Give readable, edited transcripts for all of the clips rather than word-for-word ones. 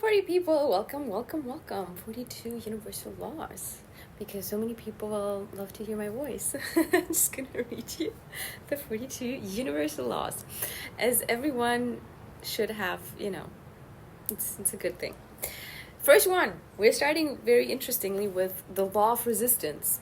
party people, welcome, welcome, welcome. 42 universal laws. Because so many people will love to hear my voice. I'm just gonna read you the 42 universal laws. As everyone should have, it's a good thing. First one, we're starting very interestingly with the law of resistance.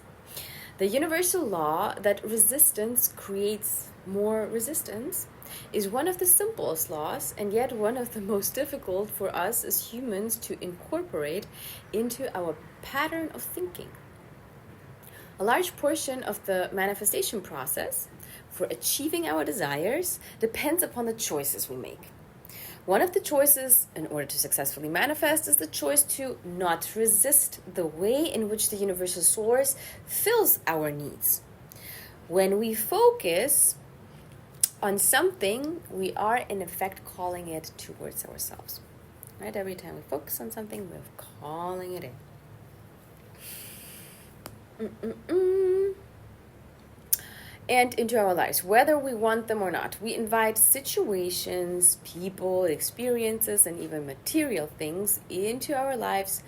The universal law that resistance creates more resistance is one of the simplest laws and yet one of the most difficult for us as humans to incorporate into our pattern of thinking. A large portion of the manifestation process for achieving our desires depends upon the choices we make. One of the choices in order to successfully manifest is the choice to not resist the way in which the universal source fills our needs. When we focus on something, we are in effect calling it towards ourselves. Right? Every time we focus on something, we're calling it in. And into our lives, whether we want them or not. We invite situations, people, experiences, and even material things into our lives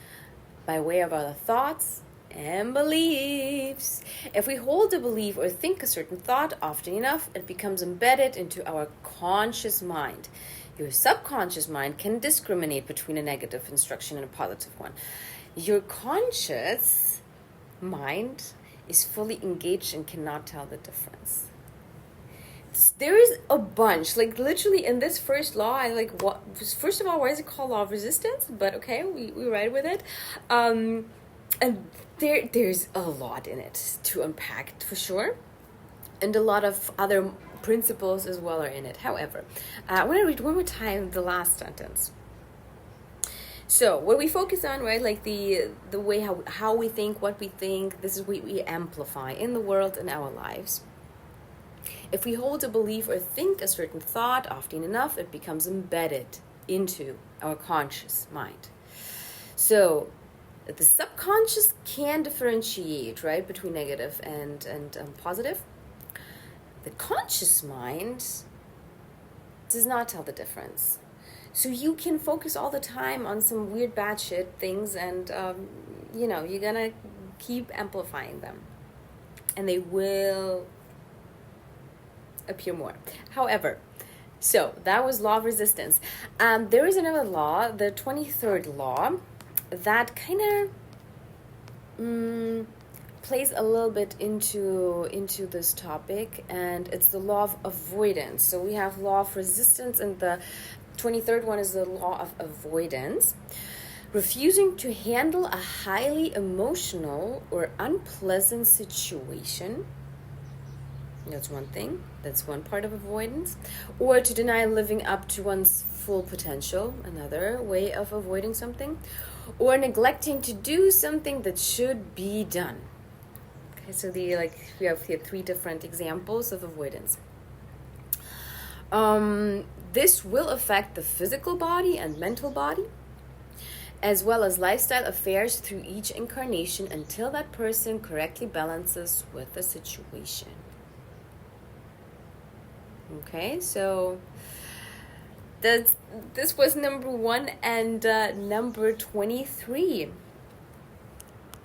by way of our thoughts and beliefs. If we hold a belief or think a certain thought often enough, it becomes embedded into our conscious mind. Your subconscious mind can discriminate between a negative instruction and a positive one. Your conscious mind is fully engaged and cannot tell the difference. There is a bunch, like literally in this first law, first of all, why is it called law of resistance? But okay, we ride with it. And there's a lot in it to unpack for sure. And a lot of other principles as well are in it. However, I want to read one more time the last sentence. So what we focus on, right, like the way how we think, what we think, this is what we amplify in the world, in our lives. If we hold a belief or think a certain thought often enough, it becomes embedded into our conscious mind. So the subconscious can differentiate, right, between negative and positive. The conscious mind does not tell the difference. So you can focus all the time on some weird bad shit things and, you're going to keep amplifying them. And they will appear more. However, so that was law of resistance. There is another law, the 23rd law, that kind of plays a little bit into this topic, and it's the law of avoidance. So we have law of resistance, and the 23rd one is the law of avoidance. Refusing to handle a highly emotional or unpleasant situation. That's one thing. That's one part of avoidance. Or to deny living up to one's full potential. Another way of avoiding something. Or neglecting to do something that should be done. Okay, so we have here 3 different examples of avoidance. This will affect the physical body and mental body, as well as lifestyle affairs through each incarnation until that person correctly balances with the situation. Okay, so this was number 1 and number 23.